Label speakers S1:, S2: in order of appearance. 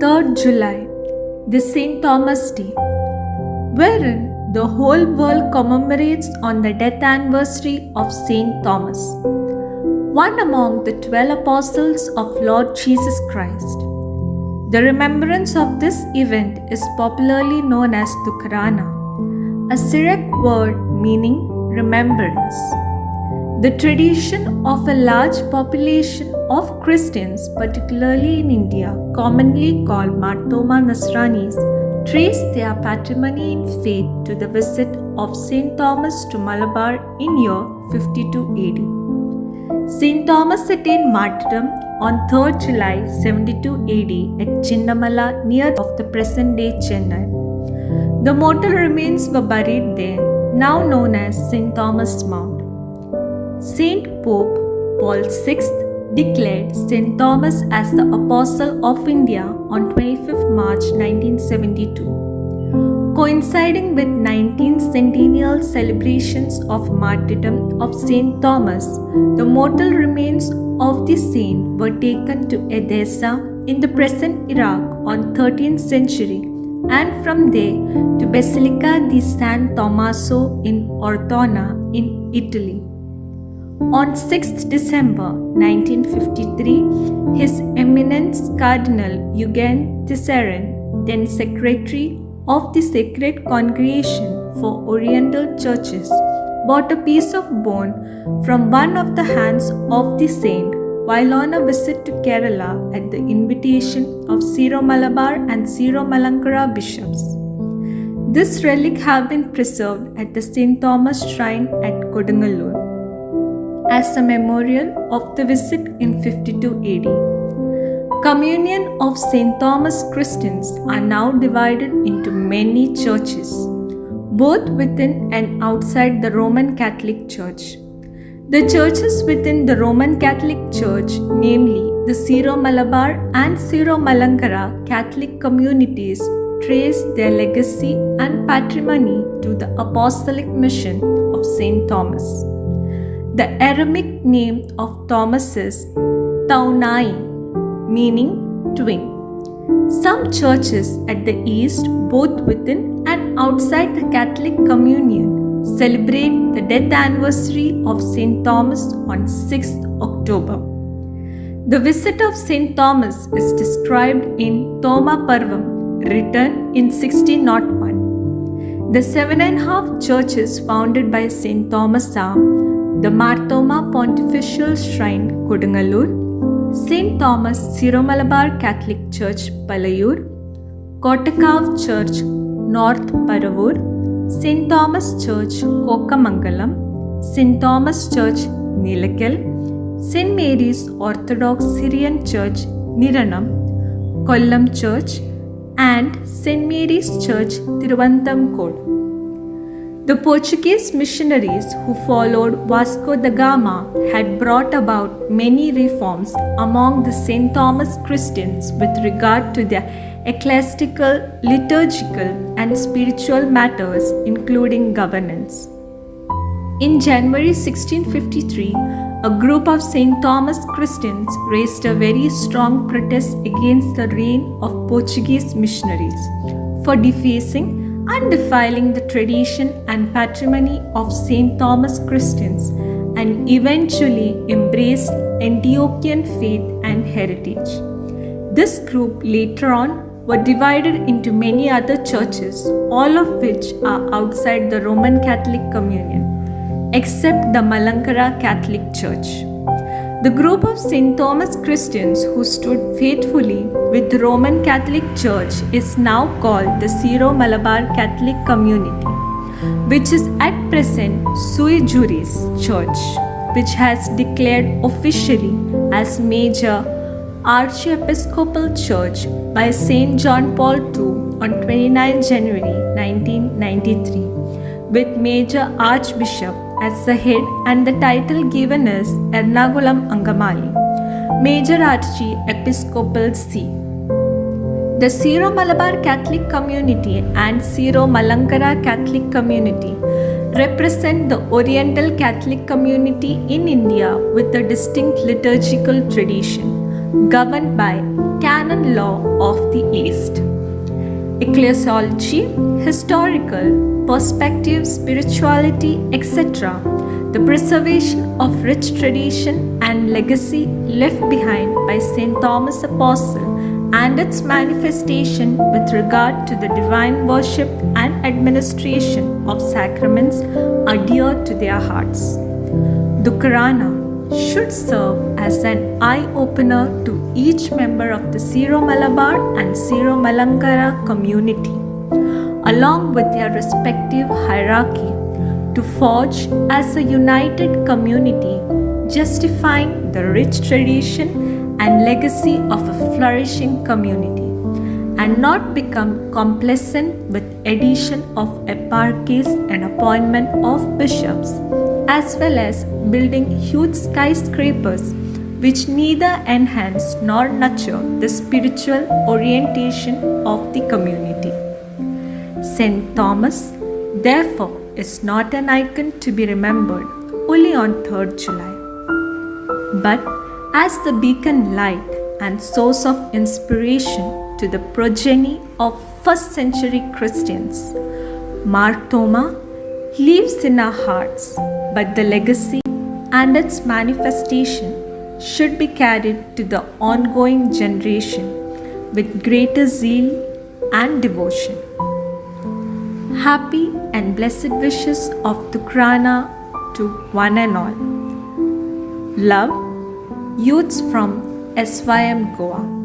S1: 3rd July, the St. Thomas Day, wherein the whole world commemorates on the death anniversary of St. Thomas, one among the 12 apostles of Lord Jesus Christ. The remembrance of this event is popularly known as Dukhrana, a Syriac word meaning remembrance. The tradition of a large population of Christians, particularly in India, commonly called Martoma Nasranis, trace their patrimony in faith to the visit of St. Thomas to Malabar in year 52 AD. St. Thomas attained martyrdom on 3rd July 72 AD at Chinnamala near of the present-day Chennai. The mortal remains were buried there, now known as St. Thomas Mount. Saint Pope Paul VI declared St. Thomas as the Apostle of India on 25 March 1972. Coinciding with 19th centennial celebrations of martyrdom of St. Thomas, the mortal remains of the saint were taken to Edessa in the present Iraq on 13th century and from there to Basilica di San Tommaso in Ortona in Italy. On 6th December 1953, His Eminence Cardinal Eugen Tisserand, then Secretary of the Sacred Congregation for Oriental Churches, bought a piece of bone from one of the hands of the saint while on a visit to Kerala at the invitation of Syro-Malabar and Syro-Malankara bishops. This relic have been preserved at the St. Thomas Shrine at Kodungalur as a memorial of the visit in 52 AD. Communion of St. Thomas Christians are now divided into many churches, both within and outside the Roman Catholic Church. The churches within the Roman Catholic Church, namely the Syro-Malabar and Syro-Malankara Catholic communities, trace their legacy and patrimony to the apostolic mission of St. Thomas. The Aramaic name of Thomas is Taunai, meaning twin. Some churches at the east, both within and outside the Catholic communion, celebrate the death anniversary of St. Thomas on 6th October. The visit of St. Thomas is described in Thoma Parvam, written in 1601. The 7.5 churches founded by St. Thomas are the Marthoma Pontifical Shrine, Kodungalur, St. Thomas Syro-Malabar Catholic Church, Palayur, Kottakav Church, North Paravur, St. Thomas Church, Kokamangalam, St. Thomas Church, Nilakal, St. Mary's Orthodox Syrian Church, Niranam, Kollam Church, and St. Mary's Church, Thiruvananthapuram. The Portuguese missionaries who followed Vasco da Gama had brought about many reforms among the St. Thomas Christians with regard to their ecclesiastical, liturgical, and spiritual matters, including governance. In January 1653, a group of St. Thomas Christians raised a very strong protest against the reign of Portuguese missionaries for defacing and defiling the tradition and patrimony of St. Thomas Christians, and eventually embraced Antiochian faith and heritage. This group later on were divided into many other churches, all of which are outside the Roman Catholic communion, except the Malankara Catholic Church. The group of St. Thomas Christians who stood faithfully with the Roman Catholic Church is now called the Syro-Malabar Catholic Community, which is at present sui juris church, which has declared officially as major Archiepiscopal Church by St. John Paul II on 29 January 1993, with Major Archbishop as the head, and the title given is Ernakulam Angamali, Major Archiepiscopal See. The Syro-Malabar Catholic community and Syro-Malankara Catholic community represent the Oriental Catholic community in India with a distinct liturgical tradition, governed by canon law of the East. Ecclesiology, historical, perspective, spirituality, etc. The preservation of rich tradition and legacy left behind by St. Thomas Apostle and its manifestation with regard to the divine worship and administration of sacraments are dear to their hearts. Dukhrana should serve as an eye-opener to each member of the Syro-Malabar and Syro-Malankara community, along with their respective hierarchy, to forge as a united community, justifying the rich tradition and legacy of a flourishing community, and not become complacent with addition of eparchies and appointment of bishops, as well as building huge skyscrapers which neither enhance nor nurture the spiritual orientation of the community. St. Thomas, therefore, is not an icon to be remembered only on 3rd July, but as the beacon light and source of inspiration to the progeny of first century Christians. Mar Thoma lives in our hearts, but the legacy and its manifestation should be carried to the ongoing generation with greater zeal and devotion. Happy and blessed wishes of Dukhrana to one and all. Love, youths from SYM Goa.